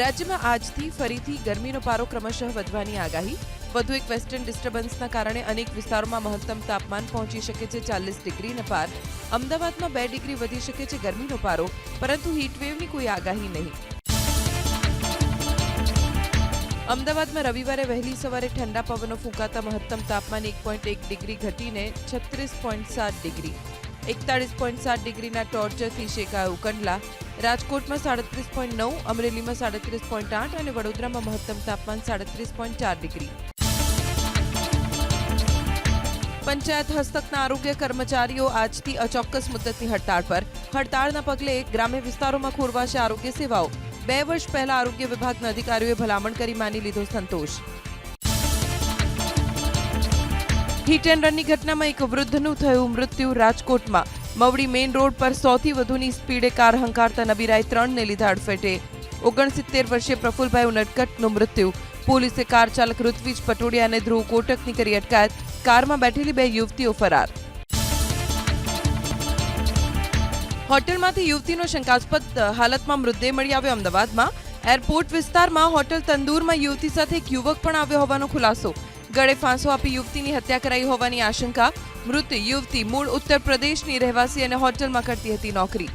રાજ્યમાં આજથી ફરીથી ગરમીનો પારો ક્રમશઃ વધવાની આગાહી. વધુ એક વેસ્ટર્ન ડિસ્ટર્બન્સના કારણે અનેક વિસ્તારોમાં મહત્તમ તાપમાન પહોંચી શકે છે 40 ડિગ્રીને પાર. અમદાવાદમાં 2 ડિગ્રી વધી શકે છે ગરમીનો પારો, પરંતુ હીટવેવની કોઈ આગાહી નહીં. અમદાવાદમાં રવિવારે વહેલી સવારે ઠંડા પવનો ફૂંકાતા મહત્તમ તાપમાન 1.1 ડિગ્રી ઘટીને 36.7 ડિગ્રી. 41.7 ડિગ્રીના ટોર્ચરથી શેકાયું કંડલા. રાજકોટમાં 37.9, અમરેલીમાં 37.8 અને વડોદરામાં મહત્તમ તાપમાન 37.4 ડિગ્રી. પંચાયત હસ્તકના આરોગ્ય કર્મચારીઓ આજથી અચોક્કસ મુદ્દતની હડતાળ પર. હડતાળના પગલે ગ્રામ્ય વિસ્તારોમાં ખોરવાશે આરોગ્ય સેવાઓ. 2 વર્ષ પહેલા આરોગ્ય વિભાગના અધિકારીઓએ ભલામણ કરી માની લીધો સંતોષ. હિટ એન્ડ રનની ઘટનામાં એક વૃદ્ધનું થયું મૃત્યુ રાજકોટમાં. મવડી મેઇન રોડ પર 100થી વધુની સ્પીડે કાર હંકારતા નબીરાએ 3ને લીધા અડફેટે. 69 વર્ષીય પ્રફુલભાઈ ઉનડકટનું મૃત્યુ. પોલીસે કાર ચાલક ઋત્વિજ પટોડિયા અને ધ્રુવ કોટકની કરી અટકાયત. કારમાં બેઠેલી 2 યુવતીઓ ફરાર. હોટલમાંથી યુવતીનો શંકાસ્પદ હાલતમાં મૃતદેહ મળી આવ્યો અમદાવાદમાં. એરપોર્ટ વિસ્તારમાં હોટલ તંદૂરમાં યુવતી સાથે એક યુવક પણ આવ્યો હોવાનો ખુલાસો. ગળે ફાંસો આપી યુવતીની હત્યા કરાઈ હોવાની આશંકા. મૃત યુવતી મૂળ ઉત્તર પ્રદેશની રહેવાસી અને હોટલમાં કરતી હતી નોકરી.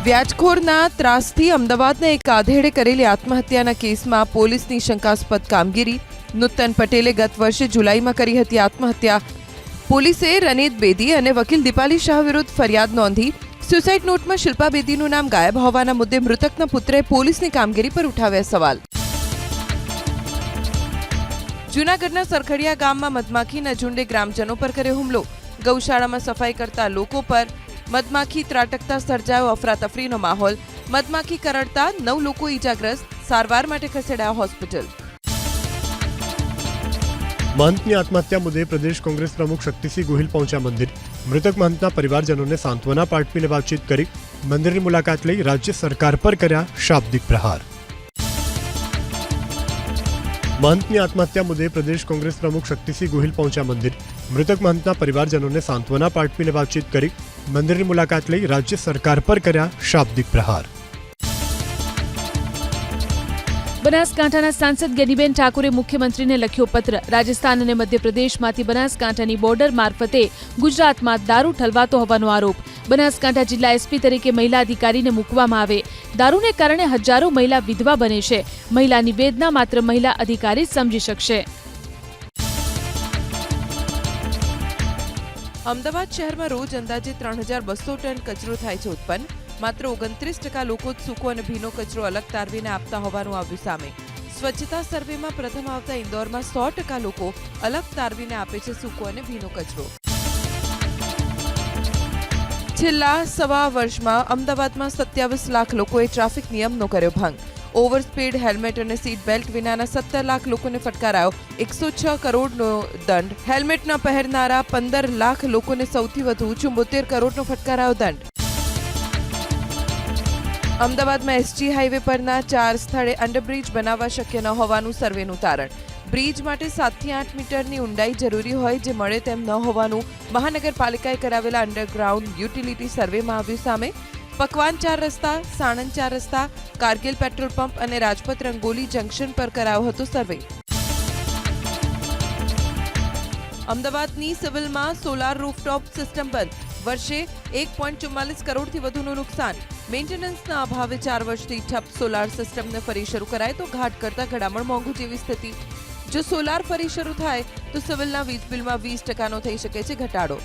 વ્યાજખોરના ત્રાસથી અમદાવાદના એક આધેડે કરેલી આત્મહત્યાના કેસમાં પોલીસની શંકાસ્પદ કામગીરી. નૂતન પટેલે ગત વર્ષે જુલાઈમાં કરી હતી આત્મહત્યા. પોલીસે રનીત બેદી અને વકીલ દીપાલી શાહ વિરુદ્ધ ફરિયાદ નોંધી. સુસાઇડ નોટમાં શિલ્પા બેદીનું નામ ગાયબ હોવાના મુદ્દે મૃતકના પુત્રએ પોલીસની કામગીરી પર ઉઠાવ્યા સવાલ. જૂનાગઢના સરખડિયા ગામમાં મધમાખીના ઝુંડે ગ્રામજનો પર કર્યો હુમલો. ગૌશાળામાં સફાઈ કરતા લોકો પર મધમાખી ત્રાટકતા સર્જાયો અફરાતફરીનો માહોલ. મધમાખી કરડતા 9 લોકો ઈજાગ્રસ્ત, સારવાર માટે ખસેડાયા હોસ્પિટલ. महंतની આત્મહત્યા મુદ્દે પ્રદેશ કોંગ્રેસ પ્રમુખ શક્તિસિંહ ગોહિલ પહોંચ્યા મંદિર. મૃતક મહંતના પરિવારજનોને સાંત્વના પાઠવીને વાતચીત કરી. મંદિરની મુલાકાત લઈ રાજ્ય સરકાર પર કર્યા શાબ્દિક પ્રહાર. महंतની આત્મહત્યા મુદ્દે પ્રદેશ કોંગ્રેસ પ્રમુખ શક્તિસિંહ ગોહિલ પહોંચ્યા મંદિર. મૃતક મહંતના પરિવારજનોને સાંત્વના પાઠવીને વાતચીત કરી. મંદિરની મુલાકાત લઈ રાજ્ય સરકાર પર કર્યા શાબ્દિક પ્રહાર. બનાસકાંઠાના સાંસદ ગેનીબેન ઠાકુરે મુખ્યમંત્રીને લખ્યો પત્ર. રાજસ્થાન અને મધ્યપ્રદેશમાંથી બનાસકાંઠાની બોર્ડર મારફતે ગુજરાતમાં દારૂ ઠલવાતો હોવાનો આરોપ. બનાસકાંઠા જિલ્લા એસપી તરીકે મહિલા અધિકારીને મૂકવામાં આવે. દારૂને કારણે હજારો મહિલા વિધવા બને છે. મહિલાની વેદના માત્ર મહિલા અધિકારી સમજી શકશે. અમદાવાદ શહેરમાં રોજ અંદાજે 3200 ટન કચરો થાય છે ઉત્પન્ન. માત્ર 29% લોકો જ સૂકો અને ભીનો કચરો અલગ તારવીને આપતા હોવાનું આવ્યું સામે. સ્વચ્છતા સર્વેમાં પ્રથમ આવતા ઇન્દોરમાં 100% લોકો અલગ તારવીને આપે છે સૂકો અને ભીનો કચરો. છેલ્લા સવા વર્ષમાં અમદાવાદમાં 27 લાખ લોકોએ ટ્રાફિક નિયમનો કર્યો ભંગ. ઓવર સ્પીડ, હેલ્મેટ અને સીટ બેલ્ટ વિનાના 17 લાખ લોકોને ફટકારાયો 106 કરોડનો દંડ. હેલ્મેટ ન પહેરનારા 15 લાખ લોકોને સૌથી વધુ 74 કરોડનો ફટકારાયો દંડ. અમદાવાદમાં એસજી હાઈવે પરના 4 સ્થળે અંડરબ્રિજ બનાવવા શક્ય ન હોવાનું સર્વેનું તારણ. બ્રિજ માટે 7 થી 8 મીટરની ઊંડાઈ જરૂરી હોય, જે મળે તેમ ન હોવાનું મહાનગરપાલિકાએ કરાવેલા અંડરગ્રાઉન્ડ યુટિલિટી સર્વેમાં આવ્યું સામે. પકવાન 4 રસ્તા, સાણંદ 4 રસ્તા, કારગિલ પેટ્રોલ પંપ અને રાજપથ રંગોલી જંકશન પર કરાયો હતો સર્વે. અમદાવાદની સિવિલમાં સોલાર રૂફટોપ સિસ્ટમ બંધ. વર્ષે 1.44 કરોડથી વધુનું નુકસાન. મેન્ટેનન્સના અભાવે 4 વર્ષથી ઠપ સોલાર સિસ્ટમને ફરી શરૂ કરાય તો ઘાટ કરતા ઘડામણ મોંઘું જેવી સ્થિતિ. જો સોલાર ફરી શરૂ થાય તો સિવિલના વીજ બિલમાં 20% થઈ શકે છે ઘટાડો.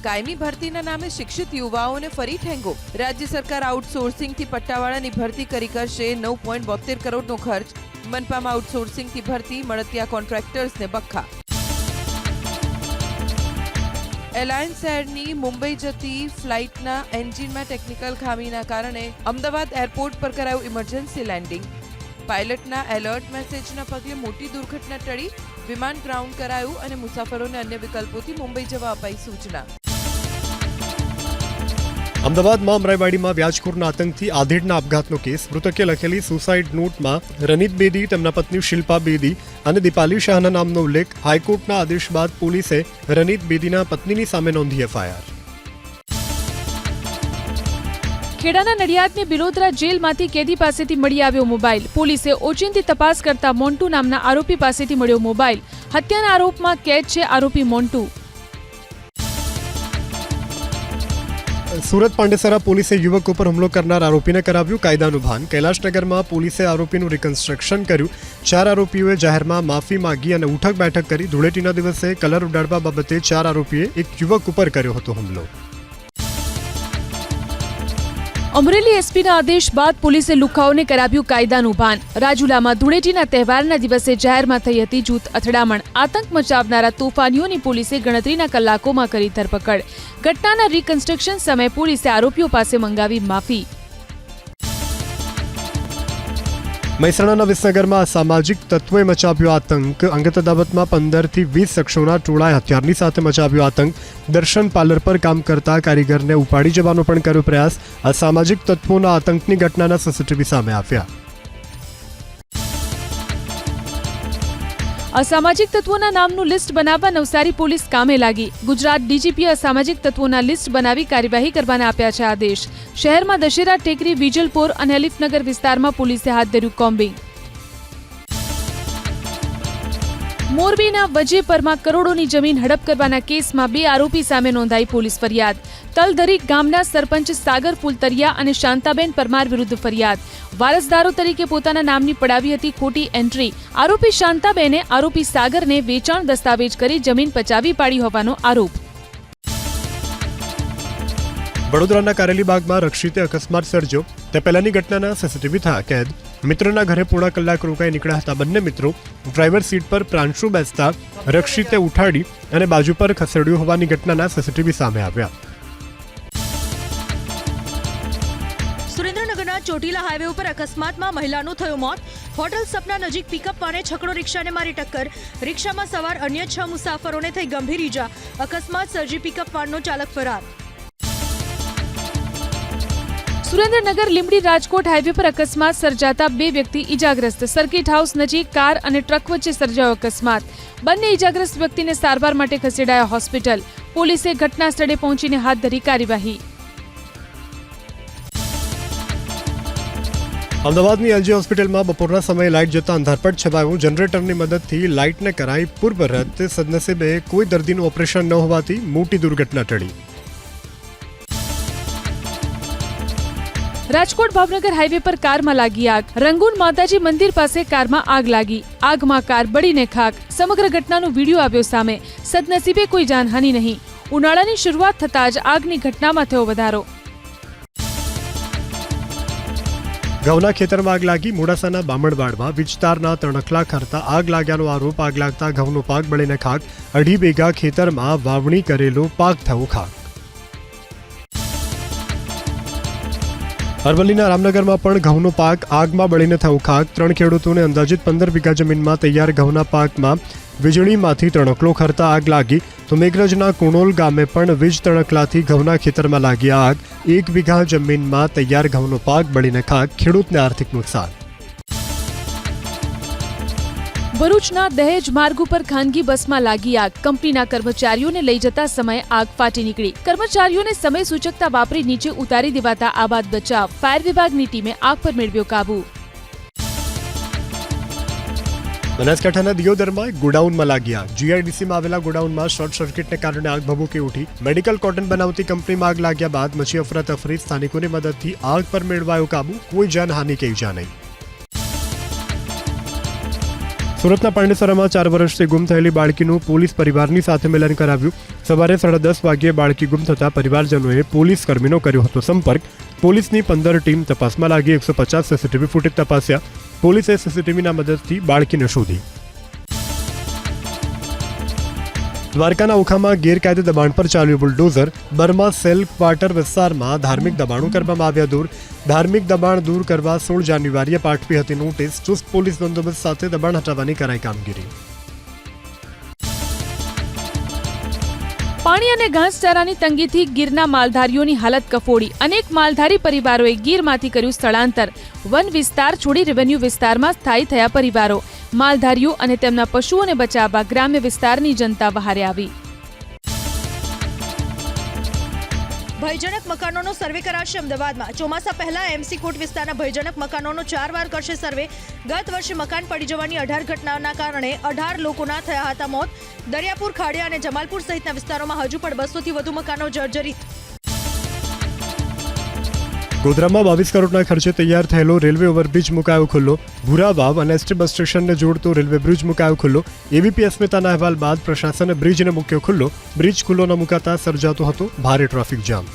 કાયમી ભરતીના નામે શિક્ષિત યુવાઓને ફરી ઠેંગો. રાજ્ય સરકાર આઉટસોર્સિંગથી પટ્ટાવાળાની ભરતી કરી કરશે 9.72 કરોડનો ખર્ચ. મનપામાં આઉટસોર્સિંગથી ભરતી, મળતિયા કોન્ટ્રાક્ટર્સને બખ્ખા. એલાયન્સ એરની મુંબઈ જતી ફ્લાઇટના એન્જિનમાં ટેકનિકલ ખામીના કારણે અમદાવાદ એરપોર્ટ પર કરાયું ઇમરજન્સી લેન્ડિંગ. પાયલટના એલર્ટ મેસેજના પગલે મોટી દુર્ઘટના ટળી. વિમાન ગ્રાઉન્ડ કરાયું અને મુસાફરોને અન્ય વિકલ્પોથી મુંબઈ જવા અપાઈ સૂચના. અમદાવાદમાં અમરાઈવાડીમાં વ્યાજખોરના આતંકથી આધેડના આપઘાતનો કેસ. મૃતકે લખેલી સુસાઇડ નોટમાં રનીત બેદી, તેમના પત્ની શિલ્પા બેદી અને દીપાલી શાહના નામનો ઉલ્લેખ. હાઈકોર્ટના આદેશ બાદ પોલીસે રનીત બેદીના પત્નીની સામે નોંધી એફઆઈઆર. ખેડાના નડિયાદની બિલોદરા જેલમાંથી કેદી પાસેથી મળી આવ્યો મોબાઈલ. પોલીસે ઓચિંતી તપાસ કરતા મોન્ટુ નામના આરોપી પાસેથી મળ્યો મોબાઈલ. હત્યાના આરોપમાં કેદ છે આરોપી મોન્ટુ. સુરત પાંડેસરા પોલીસે યુવક ઉપર હુમલો કરનાર આરોપીને કરાવ્યું કાયદાનું ભાન. કૈલાશનગરમાં પોલીસે આરોપીનું રિકન્સ્ટ્રક્શન કર્યું. 4 આરોપીઓએ જાહેરમાં માફી માંગી અને ઉઠક બેઠક કરી. ધૂળેટીના દિવસે કલર ઉડાડવા બાબતે 4 આરોપીએ એક યુવક ઉપર કર્યો હતો હુમલો. અમરેલી એસપીના આદેશ બાદ પોલીસે લુખાઓને કરાવ્યું કાયદાનું ભાન. રાજુલામાં ધૂળેટીના તહેવારના દિવસે જાહેરમાં થઈ હતી જૂથ અથડામણ. આતંક મચાવનારા તોફાનીઓની પોલીસે ગણતરીના કલાકોમાં કરી ધરપકડ. ઘટનાના રિકન્સ્ટ્રક્શન સમયે પોલીસે આરોપીઓ પાસે મંગાવી માફી. મહેસાણાના વિસનગરમાં અસામાજિક તત્વોએ મચાવ્યો આતંક. અંગત અદાવતમાં 15 થી 20 શખ્સોના ટોળાએ હથિયારની સાથે મચાવ્યો આતંક. દર્શન પાર્લર પર કામ કરતા કારીગરને ઉપાડી જવાનો પણ કર્યો પ્રયાસ. અસામાજિક તત્વોના આતંકની ઘટનાના સીસીટીવી સામે આવ્યા. અસામાજિક તત્વોના નામનું લિસ્ટ બનાવવા નવસારી પોલીસ કામે લાગી. ગુજરાત ડીજીપીએ અસામાજિક તત્વોના લિસ્ટ બનાવી કાર્યવાહી કરવાના આપ્યા છે આદેશ. શહેરમાં દશેરા ટેકરી, વિજલપોર અને અલીફનગર વિસ્તારમાં પોલીસે હાથ ધર્યું કોમ્બિંગ. મોરબીના વજેપરમાં કરોડોની જમીન હડપ કરવાના કેસમાં 2 આરોપી સામે નોંધાઈ પોલીસ ફરિયાદ. તલધરી ગામના સરપંચ સાગર ફુલતરિયા અને શાંતાબેન પરમાર વિરુદ્ધ ફરિયાદ. વારસદારો તરીકે પોતાના નામની પડાવી હતી ખોટી એન્ટ્રી. આરોપી શાંતાબેને આરોપી સાગરને વેચાણ દસ્તાવેજ કરી જમીન પચાવી પાડી હોવાનો આરોપ. વડોદરાના કારેલીબાગમાં રક્ષિતે અકસ્માત સર્જ્યો. તે પહેલાની ઘટનાના સીસીટીવી થયા કેદ. મિત્રના ઘરે પોણા કલાક રોકાઈ નીકળ્યા હતા બંને મિત્રો. ડ્રાઈવર સીટ પર પ્રાંશુ બેસતા રક્ષિતે ઉઠાડી અને બાજુ પર ખસેડ્યું હોવાની ઘટનાના સીસીટીવી સામે આવ્યા. સુરેન્દ્રનગરના ચોટીલા હાઈવે ઉપર અકસ્માતમાં મહિલાનું થયું મોત. હોટલ સપના નજીક પિકઅપ વાને છકડો રિક્ષાને મારી ટક્કર. રિક્ષામાં સવાર અન્ય 6 મુસાફરોને થઈ ગંભીર ઈજા. અકસ્માત સર્જી પિકઅપ વાનનો ચાલક ફરાર. સુરેન્દ્રનગર લીંબડી રાજકોટ હાઈવે પર અકસ્માત સર્જાતા 2 વ્યક્તિ ઈજાગ્રસ્ત. સર્કિટ હાઉસ નજીક કાર અને ટ્રક વચ્ચે સર્જાયો અકસ્માત. બંને ઈજાગ્રસ્ત વ્યક્તિને સારવાર માટે ખસેડાયા હોસ્પિટલ. પોલીસે ઘટના સ્થળે પહોંચીને હાથ ધરી કાર્યવાહી. અમદાવાદની એલજી હોસ્પિટલમાં બપોરના સમયે લાઇટ જતા અંધારપટ છવાયું. જનરેટરની મદદથી લાઇટને કરાઈ પૂર્વરત. સદનસીબે કોઈ દર્દીનું ઓપરેશન ન હોવાથી મોટી દુર્ઘટના ટળી. રાજકોટ ભાવનગર હાઈવે પર કારમાં લાગી આગ. રંગૂન માતાજી મંદિર પાસે કારમાં આગ લાગી. આગમાં કાર બળીને ખાક. સમગ્ર ઘટનાનો વિડીયો આવ્યો સામે. સદનસીબે કોઈ જાનહાનિ નહીં. ઉનાળાની શરૂઆત થતાં જ આગની ઘટનામાં થયો વધારો. ઘઉંના ખેતરમાં આગ લાગી. મોડાસાના બામણવાડમાં વીજતારના તણખલા ખરતા આગ લાગ્યાનો આરોપ. આગ લાગતા ઘઉંનો પાક બળીને ખાક. 2.5 વીઘા ખેતરમાં વાવણી કરેલો પાક થયો ખાક. અરવલ્લીના રામનગરમાં પણ ઘઉંનો પાક આગમાં બળીને થયો ખાક. 3 ખેડૂતોને અંદાજિત 15 વીઘા જમીનમાં તૈયાર ઘઉંના પાકમાં વીજળીમાંથી તણખલો ખરતા આગ લાગી. તો મેઘરજના કુણોલ ગામે પણ વીજ તણખલાથી ઘઉંના ખેતરમાં લાગી આગ. 1 વીઘા જમીનમાં તૈયાર ઘઉંનો પાક બળીને ખાક. ખેડૂતને આર્થિક નુકસાન. ભરૂચના દહેજ માર્ગ ઉપર ખાનગી બસમાં લાગી આગ. કંપનીના કર્મચારીઓને લઈ જતા સમયે આગ ફાટી નીકળી. કર્મચારીઓને સમય સૂચકતા વાપરી નીચે ઉતારી દેવાતા આબાદ બચાવ. ફાયર વિભાગની ટીમે આગ પર મેળવ્યો કાબુ. બનાસકાંઠાના દિયોદરમાં એક ગોડાઉનમાં લાગી આગ. જીઆઈડીસીમાં આવેલા ગોડાઉનમાં શોર્ટ સર્કિટને કારણે આગ ભભૂકી ઉઠી. મેડિકલ કોટન બનાવતી કંપનીમાં આગ લાગ્યા બાદ મચી અફરાતફરી. સ્થાનિકોની મદદથી આગ પર મેળવાયો કાબુ. કોઈ જાનહાનિ કે ઈજા નહીં. સુરતના પાંડેસરામાં 4 વર્ષથી ગુમ થયેલી બાળકીનું પોલીસ પરિવારની સાથે મિલન કરાવ્યું. સવારે 10:30 વાગ્યે બાળકી ગુમ થતા પરિવારજનોએ પોલીસ કર્મીનો કર્યો હતો સંપર્ક. પોલીસની 15 ટીમ તપાસમાં લાગી. 150 સીસીટીવી ફૂટેજ તપાસ્યા. પોલીસે સીસીટીવીના મદદથી બાળકીને શોધી. દ્વારકાના ઓખામાં ગેરકાયદે દબાણ પર ચાલ્યું બુલડોઝર. બર્મા સેલ ક્વાર્ટર વિસ્તારમાં ધાર્મિક દબાણો કરવામાં આવ્યા દૂર. ધાર્મિક દબાણ દૂર કરવા 16 જાન્યુઆરીએ પાઠવી હતી નોટિસ. ચુસ્ત પોલીસ બંદોબસ્ત સાથે દબાણ હટાવવાની કરાઈ કામગીરી. પાણી અને ઘાસચારાની તંગીથી ગીરના માલધારીઓની હાલત કફોડી. અનેક માલધારી પરિવારોએ ગીરમાંથી કર્યું સ્થળાંતર. વન વિસ્તાર છોડી રેવન્યુ વિસ્તારમાં સ્થાયી થયા પરિવારો. માલધારીઓ અને તેમના પશુઓને બચાવવા ગ્રામ્ય વિસ્તારની જનતા બહારે આવી. ભયજનક મકાનોનો સર્વે કરાશે અમદાવાદમાં. ચોમાસા પહેલા એમસી કોટ વિસ્તારના ભયજનક મકાનોનો 4 વાર કરશે સર્વે. ગત વર્ષે મકાન પડી જવાની 18 ઘટનાના કારણે 18 લોકોના થયા હતા મોત. દરિયાપુર, ખાડિયા અને જમાલપુર સહિતના વિસ્તારોમાં હજુ પણ 200 થી વધુ મકાનો જર્જરિત. ગોધરામાં 22 કરોડના ખર્ચે તૈયાર થયેલો રેલવે ઓવરબ્રિજ મુકાયો ખુલ્લો. ભૂરાવાવ અને એસટી બસ સ્ટેશનને જોડતો રેલવે બ્રિજ મુકાયો ખુલ્લો. એબીપી અસ્મિતાના અહેવાલ બાદ પ્રશાસને બ્રિજને મૂક્યો ખુલ્લો. બ્રિજ ખુલ્લો ન મુકાતા સર્જાતો હતો ભારે ટ્રાફિક જામ.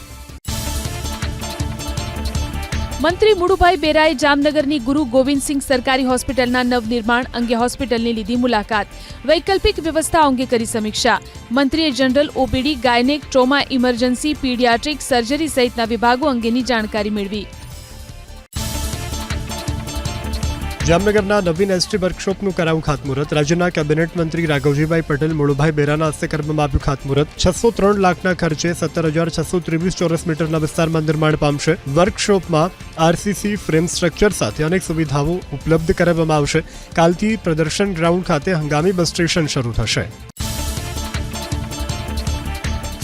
મંત્રી મુળુભાઈ બેરાએ જામનગરની ગુરુ ગોવિંદસિંહ સરકારી હોસ્પિટલના નવનિર્માણ અંગે હોસ્પિટલની લીધી મુલાકાત. વૈકલ્પિક વ્યવસ્થા અંગે કરી સમીક્ષા. મંત્રીએ general OPD, gynaec, trauma, emergency, paediatric, surgery સહિતના વિભાગો અંગેની જાણકારી મેળવી. જામનગરના નવીન એસટી વર્કશોપનું કરાયું ખાતમુહૂર્ત. રાજ્યના કેબિનેટ મંત્રી રાઘવજીભાઈ પટેલ મુળુભાઈ બેરાના હસ્તે કરવામાં આવ્યું ખાતમુહૂર્ત. 603 લાખના ખર્ચે 17,623 ચોરસ મીટરના વિસ્તારમાં નિર્માણ પામશે. વર્કશોપમાં આરસીસી ફ્રેમ સ્ટ્રક્ચર સાથે અનેક સુવિધાઓ ઉપલબ્ધ કરાવવામાં આવશે. કાલથી પ્રદર્શન ગ્રાઉન્ડ ખાતે હંગામી બસ સ્ટેશન શરૂ થશે.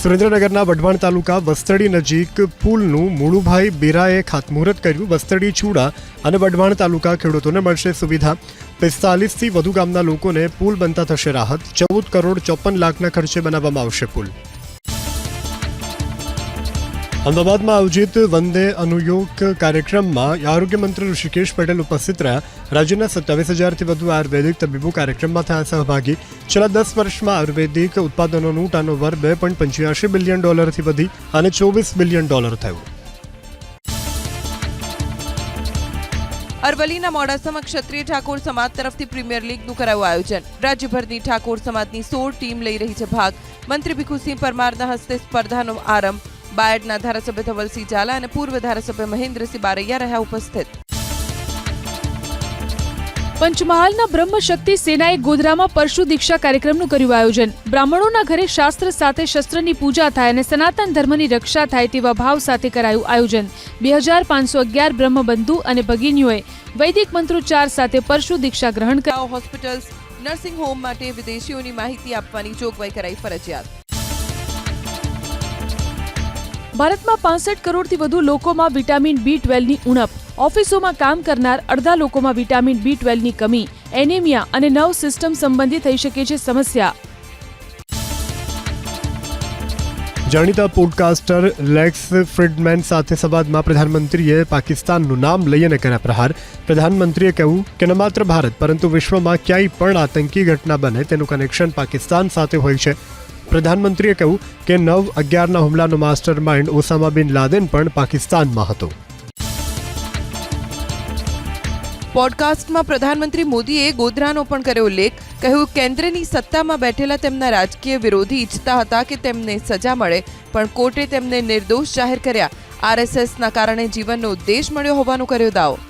સુરેન્દ્રનગરના વઢવાણ તાલુકા વસ્તડી નજીક પુલનું મુળુભાઈ બેરાએ ખાતમુહૂર્ત કર્યું. વસ્તડી, ચૂડા અને વઢવાણ તાલુકા ખેડૂતોને મળશે સુવિધા. 45થી વધુ ગામના લોકોને પુલ બનતા થશે રાહત. 14 કરોડ 54 લાખના ખર્ચે બનાવવામાં આવશે પુલ. અમદાવાદમાં આયોજિત વંદે અનુયોગ કાર્યક્રમમાં આરોગ્ય મંત્રી ઋષિકેશ પટેલ ઉપસ્થિત રહ્યા. રાજ્યના 27,000થી વધુ આયુર્વેદિક તબીબો કાર્યક્રમમાં થયા સહભાગી. છેલ્લા 10 વર્ષમાં આયુર્વેદિક ઉત્પાદનોનું ટર્નઓવર $2.85 બિલિયન વધી અને $24 બિલિયન થયું. અરવલ્લીના મોડાસામાં ક્ષત્રિય ઠાકોર સમાજ તરફથી પ્રીમિયર લીગનું કરાયું આયોજન. રાજ્યભરની ઠાકોર સમાજની 16 ટીમ લઈ રહી છે ભાગ. મંત્રી ભીખુસિંહ પરમારના હસ્તે સ્પર્ધાનો આરંભ. બાયડના ધારાસભ્ય ધવલસિંહ ઝાલા અને પૂર્વ ધારાસભ્ય મહેન્દ્રસિંહ બારૈયા રહ્યા ઉપસ્થિત. પંચમહાલના બ્રહ્મશક્તિ સેનાએ ગોધરામાં પરશુ દીક્ષા કાર્યક્રમનું કર્યું આયોજન. બ્રાહ્મણોના ઘરે શાસ્ત્ર સાથે શસ્ત્રની પૂજા થાય અને સનાતન ધર્મની રક્ષા થાય તેવા ભાવ સાથે કરાયું આયોજન. 2511 બ્રહ્મબંધુ અને ભગીનીઓએ વૈદિક મંત્રોચ્ચાર સાથે પરશુ દીક્ષા ગ્રહણ કરી. હોસ્પિટલ્સ, નર્સિંગ હોમ માટે વિદેશીઓની માહિતી આપવાની જોગવાઈ કરાઈ ફરજિયાત. ભારતમાં 65 કરોડથી વધુ લોકોમાં વિટામિન B12ની ઉણપ. ઓફિસોમાં કામ કરનાર અડધા લોકોમાં વિટામિન B12ની કમી, એનિમિયા અને નર્વ સિસ્ટમ સંબંધી થઈ શકે છે સમસ્યા. જાણીતા પોડકાસ્ટર લેક્સ ફ્રીડમેન સાથે સંવાદમાં પ્રધાનમંત્રીએ પાકિસ્તાનનું નામ લઈને કર્યા પ્રહાર. પ્રધાનમંત્રીએ કહ્યું કે ન માત્ર ભારત પરંતુ વિશ્વમાં ક્યાંય પણ આતંકી ઘટના બને તેનું કનેક્શન પાકિસ્તાન સાથે હોય છે. પ્રધાનમંત્રીએ કહ્યું કે 9/11ના હુમલાનો માસ્ટર માઇન્ડ ઓસામા બિન લાદેન પણ પાકિસ્તાનમાં હતો. પોડકાસ્ટમાં પ્રધાનમંત્રી મોદીએ ગોધરાનો પણ કર્યો ઉલ્લેખ. કહ્યું, કેન્દ્રની સત્તામાં બેઠેલા તેમના રાજકીય વિરોધી ઈચ્છતા હતા કે તેમને સજા મળે, પણ કોર્ટે તેમને નિર્દોષ જાહેર કર્યા. આરએસએસના કારણે જીવનનો ઉદ્દેશ મળ્યો હોવાનો કર્યો દાવો.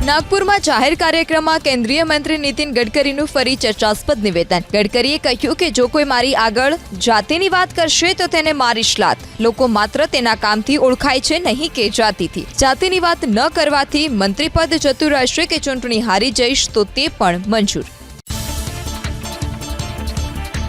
નાગપુરમાં જાહેર કાર્યક્રમમાં કેન્દ્રીય મંત્રી નીતિન ગડકરીનું ફરી ચર્ચાસ્પદ નિવેદન. ગડકરીએ કહ્યું કે જો કોઈ મારી આગળ જાતિની વાત કરશે તો તેને મારીશ લાત. લોકો માત્ર તેના કામથી ઓળખાય છે, નહીં કે જાતિથી. જાતિની વાત ન કરવાથી મંત્રી પદ જતું રહેશે કે ચૂંટણી હારી જઈશ તો તે પણ મંજૂર.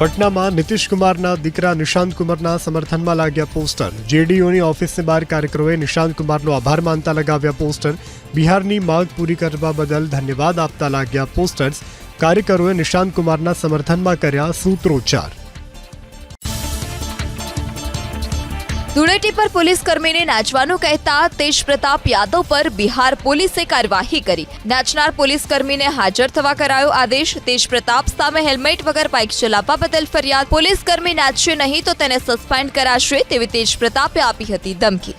પટનામાં નીતિશ કુમારના દીકરા નિશાંત કુમારના સમર્થનમાં લાગ્યા પોસ્ટર. જેડીયુની ઓફિસની બહાર કાર્યકરોએ નિશાંત કુમારનો આભાર માનતા લગાવ્યા પોસ્ટર. બિહારની માંગ પૂરી કરવા બદલ ધન્યવાદ આપતા લાગ્યા પોસ્ટર્સ. કાર્યકરોએ નિશાંત કુમારના સમર્થનમાં કર્યા સૂત્રોચ્ચાર. ધૂળેટી પર પોલીસ કર્મીને નાચવાનું કહેતા તેજ પ્રતાપ યાદવ પર બિહાર પોલીસે કાર્યવાહી કરી. નાચનાર પોલીસ કર્મીને હાજર થવા કરાયો આદેશ. તેજ પ્રતાપ સામે હેલ્મેટ વગર બાઇક ચલાવવા બદલ ફરિયાદ. પોલીસ કર્મી નાચશે નહીં તો તેને સસ્પેન્ડ કરાશે તેવી તેજ પ્રતાપે આપી હતી ધમકી.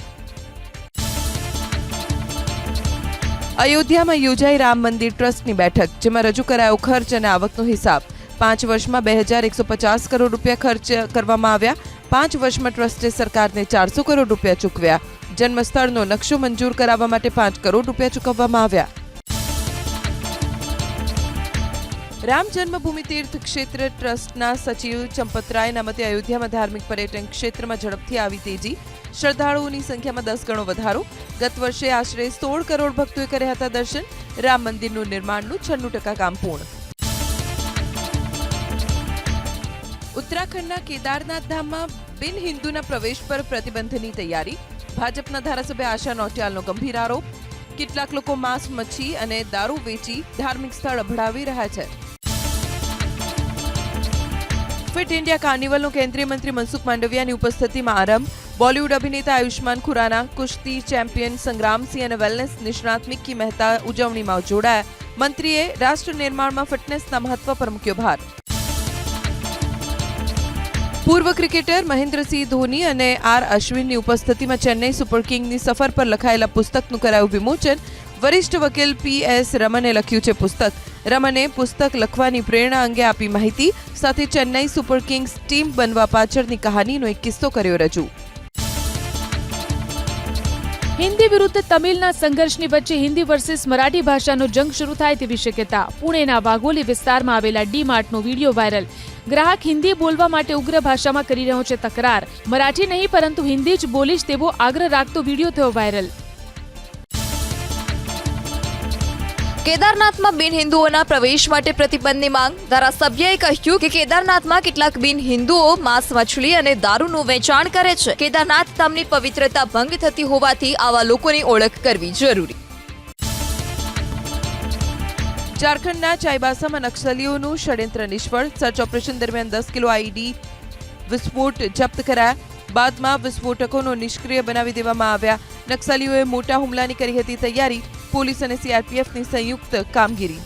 અયોધ્યામાં યોજાઈ રામ મંદિર ટ્રસ્ટની બેઠક, જેમાં રજૂ કરાયો ખર્ચ અને આવકનો હિસાબ. 5 વર્ષમાં 2150 કરોડ રૂપિયા ખર્ચ કરવામાં આવ્યા. 5 વર્ષમાં ટ્રસ્ટે સરકારને 400 કરોડ રૂપિયા ચૂકવ્યા. જન્મસ્થળનો નકશો મંજૂર કરાવવા માટે 5 કરોડ રૂપિયા ચૂકવવામાં આવ્યા. રામ જન્મભૂમિ તીર્થ ક્ષેત્ર ટ્રસ્ટના સચિવ ચંપતરાયના મતે અયોધ્યામાં ધાર્મિક પર્યટન ક્ષેત્રમાં ઝડપથી આવી તેજી. શ્રદ્ધાળુઓની સંખ્યામાં 10 ગણો વધારો. ગત વર્ષે આશરે 16 કરોડ ભક્તોએ કર્યા હતા દર્શન. રામ મંદિરનું નિર્માણનું 96% કામ પૂર્ણ. ઉત્તરાખંડના કેદારનાથ ધામમાં બિન હિન્દુના પ્રવેશ પર પ્રતિબંધની તૈયારી. ભાજપના ધારાસભ્ય આશા નોટિયાલનો ગંભીર આરોપ. કેટલાક લોકો માંસ, મચ્છી અને દારૂ વેચી ધાર્મિક સ્થળ અભડાવી રહ્યા છે. ફિટ ઇન્ડિયા કાર્નિવલનો કેન્દ્રીય મંત્રી મનસુખ માંડવિયાની ઉપસ્થિતિમાં આરંભ. બોલિવૂડ અભિનેતા આયુષ્માન ખુરાના, કુસ્તી ચેમ્પિયન સંગ્રામસિંહ અને વેલનેસ નિષ્ણાત મિક્કી મહેતા ઉજવણીમાં જોડાયા. મંત્રીએ રાષ્ટ્ર નિર્માણમાં ફિટનેસના મહત્વ પર મૂક્યો ભાર. પૂર્વ ક્રિકેટર મહેન્દ્રસિંહ ધોની અને આર અશ્વિનની ઉપસ્થિતિમાં ચેન્નઈ સુપર કિંગ્સની સફર પર લખાયેલા પુસ્તકનું કરાયું વિમોચન. વરિષ્ઠ વકીલ PS રમને લખ્યું છે પુસ્તક. રમને પુસ્તક લખવાની પ્રેરણા અંગે આપી માહિતી. સાથે ચેન્નઈ સુપર કિંગ્સ ટીમ બનવા પાછળની કહાનીનો એક કિસ્સો કર્યો રજૂ. હિન્દી વિરુદ્ધ તમિલના સંઘર્ષની વચ્ચે હિન્દી વર્સિસ મરાઠી ભાષાનો જંગ શરૂ થાય તેવી શક્યતા. પુણેના વાઘોલી વિસ્તારમાં આવેલા ડી-માર્ટનો વિડીયો વાયરલ. ગ્રાહક હિન્દી બોલવા માટે ઉગ્ર ભાષામાં કરી રહ્યો છે તકરાર. મરાઠી નહીં પરંતુ હિન્દી જ બોલીશ તેવો આગ્રહ રાખતો વિડીયો થયો વાયરલ. કેદારનાથમાં બિન હિન્દુઓના પ્રવેશ માટે પ્રતિબંધની માંગ. ધારાસભ્યએ કહ્યું કે કેદારનાથમાં કેટલાક બિન હિન્દુઓ માંસ, મછલી અને દારૂનું વેચાણ કરે છે. કેદારનાથ ધામની પવિત્રતા ભંગ થતી હોવાથી આવા લોકોની ઓળખ કરવી જરૂરી. ઝારખંડના ચાઈબાસામાં નક્સલીઓનું ષડયંત્ર નિષ્ફળ. સર્ચ ઓપરેશન દરમિયાન 10 કિલો આઈડી વિસ્ફોટ જપ્ત કરાયા. બાદમાં વિસ્ફોટકોનો નિષ્ક્રિય બનાવી દેવામાં આવ્યા. નક્સલીઓએ મોટા હુમલાની કરી હતી તૈયારી. પોલીસ અને CRPFની સંયુક્ત કામગીરી.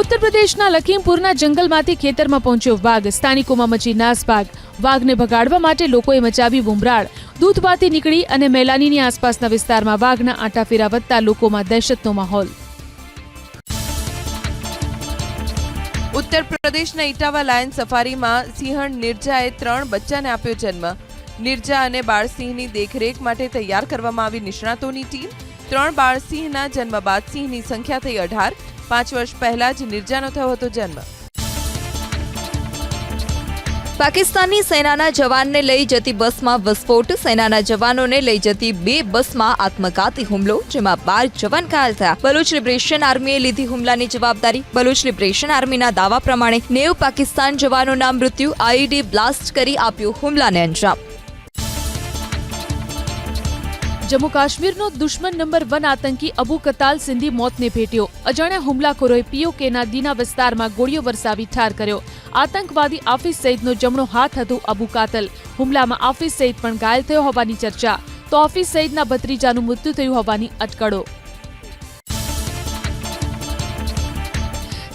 ઉત્તર પ્રદેશના લખીમપુરના જંગલમાંથી ખેતરમાં પહોંચ્યો વાઘ. સ્થાનિકોમાં મચી નાસભાગ. વાઘને ભગાડવા માટે લોકોએ મચાવી બુમરાળ. દૂધપાથી નીકળી અને મેલાનીની આસપાસના વિસ્તારમાં વાઘના આંટાફેરા વધતા લોકોમાં દહેશતનો માહોલ. ઉત્તર પ્રદેશના ઇટાવા લાયન સફારીમાં સિંહણ નિર્જાએ 3 બચ્ચાને આપ્યો જન્મ. નિર્જા અને બાળસિંહની દેખરેખ માટે તૈયાર કરવામાં આવી નિષ્ણાતોની ટીમ. 3 બાળસિંહના જન્મ બાદ સિંહની સંખ્યા થઈ 18. 5 વર્ષ પહેલા જ નિર્જાનો થયો હતો જન્મ. પાકિસ્તાનની સેનાના જવાનને લઈ જતી બસમાં વિસ્ફોટ. સેનાના જવાનોને લઈ જતી 2 બસમાં આત્મઘાતી હુમલો, જેમાં 12 જવાન ઘાયલ થયા. બલુચ લિબરેશન આર્મીએ લીધી હુમલાની જવાબદારી. બલુચ લિબરેશન આર્મીના દાવા પ્રમાણે 90 પાકિસ્તાન જવાનોના મૃત્યુ. IED બ્લાસ્ટ કરી આપ્યું હુમલાને અંજામ. જમ્મુ કાશ્મીરનો દુશ્મન નંબર 1 આતંકી અબુ કતાલ સિંધી મોતને ભેટ્યો. અજાણ્યા હુમલાખોરોએ POKના દીના વિસ્તારમાં ગોળીઓ વરસાવી ઠાર કર્યો. આતંકવાદી આફિઝ સઈદનો જમણો હાથ હતું અબુ કાતલ. હુમલામાં આફિઝ સઈદ પણ ઘાયલ થયો હોવાની ચર્ચા. તો આફિઝ સઈદના ભત્રીજાનું મૃત્યુ થયું હોવાની અટકળો.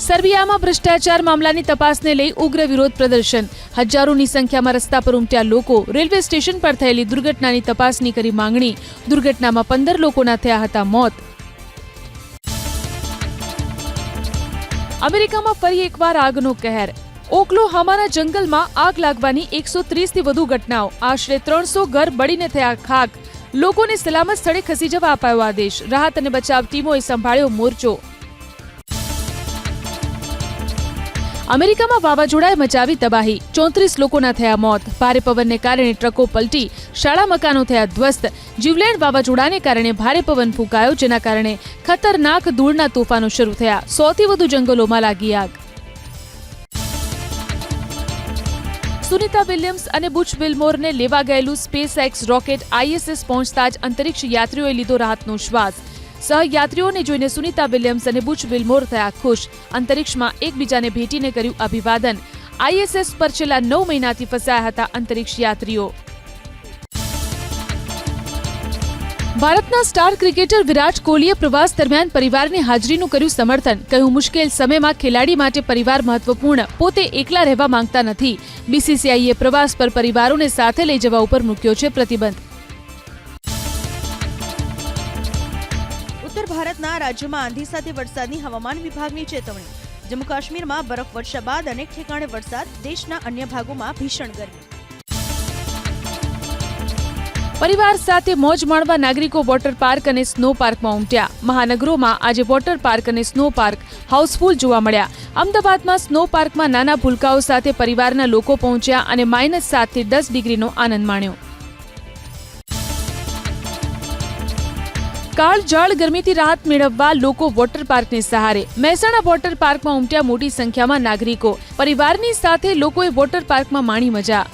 સર્બિયામાં ભ્રષ્ટાચાર મામલાની તપાસને લઈ ઉગ્ર વિરોધ પ્રદર્શન. હજારોની સંખ્યામાં રસ્તા પર ઉમટ્યા લોકો. રેલવે સ્ટેશન પર થયેલી દુર્ઘટનાની તપાસની કરી માંગણી. દુર્ઘટનામાં 15 લોકોના થયા હતા મોત. અમેરિકામાં ફરી એકવાર આગનો કહેર. ઓકલોહામાના જંગલમાં આગ લાગવાની 130થી વધુ ઘટનાઓ. આશરે 300 ઘર બળીને થયા ખાક. લોકોને સલામત સ્થળે ખસી જવા અપાયો આદેશ. રાહત અને બચાવ ટીમોએ સંભાળ્યો મોરચો. અમેરિકામાં વાવાઝોડાએ મચાવી તબાહી. 34 લોકોના થયા મોત. ભારે પવનને કારણે ટ્રકો પલટી. શાળા મકાનો થયા ધ્વસ્ત. જીવલેણ વાવાઝોડાને કારણે ભારે પવન ફૂંકાયો, જેના કારણે ખતરનાક ધૂળના તોફાનો શરૂ થયા. 100થી વધુ જંગલોમાં લાગી આગ. સુનિતા વિલિયમ્સ અને બુચ વિલ્મોરને લેવા ગયેલું સ્પેસએક્સ રોકેટ ISS પહોંચતા જ અંતરિક્ષ યાત્રીઓએ લીધો રાહતનો શ્વાસ. સહયાત્રીઓને જોઈને સુનિતા વિલિયમ્સ અને બુચ વિલ્મોર થયા ખુશ. અંતરિક્ષમાં એકબીજાને ભેટીને કર્યું અભિવાદન. ISS પર છેલ્લા 9 મહિનાથી ફસાયા હતા અંતરિક્ષ યાત્રીઓ. ભારતના સ્ટાર ક્રિકેટર વિરાટ કોહલીએ પ્રવાસ દરમિયાન પરિવારની હાજરીનું કર્યું સમર્થન. કહ્યું, મુશ્કેલ સમયમાં ખેલાડી માટે પરિવાર મહત્વપૂર્ણ. પોતે એકલા રહેવા માંગતા નથી. BCCIએ પ્રવાસ પર પરિવારોને સાથે લઈ જવા ઉપર મૂક્યો છે પ્રતિબંધ. ઉત્તર ભારતના રાજ્યોમાં આંધી સાથે વરસાદની હવામાન વિભાગની ચેતવણી. જમ્મુ કાશ્મીરમાં બરફ વર્ષા બાદ અનેક ઠેકાણે વરસાદ. દેશના અન્ય ભાગોમાં ભીષણ ગરમી. પરિવાર સાથે મોજ માણવા નાગરિકો વોટર પાર્ક અને સ્નો પાર્કમાં ઉમટ્યા. મહાનગરોમાં આજે વોટર પાર્ક અને સ્નો પાર્ક હાઉસફુલ જોવા મળ્યા. અમદાવાદમાં સ્નો પાર્કમાં નાના ભૂલકાઓ સાથે પરિવારના લોકો પહોંચ્યા અને -7 થી 10 ડિગ્રીનો આનંદ માણ્યો. કાળઝાળ ગરમીથી રાહત મેળવવા લોકો વોટર પાર્કને સહારે. મહેસાણા વોટર પાર્કમાં ઉમટ્યા મોટી સંખ્યામાં નાગરિકો. પરિવારની સાથે લોકોએ વોટર પાર્કમાં માણી મજા.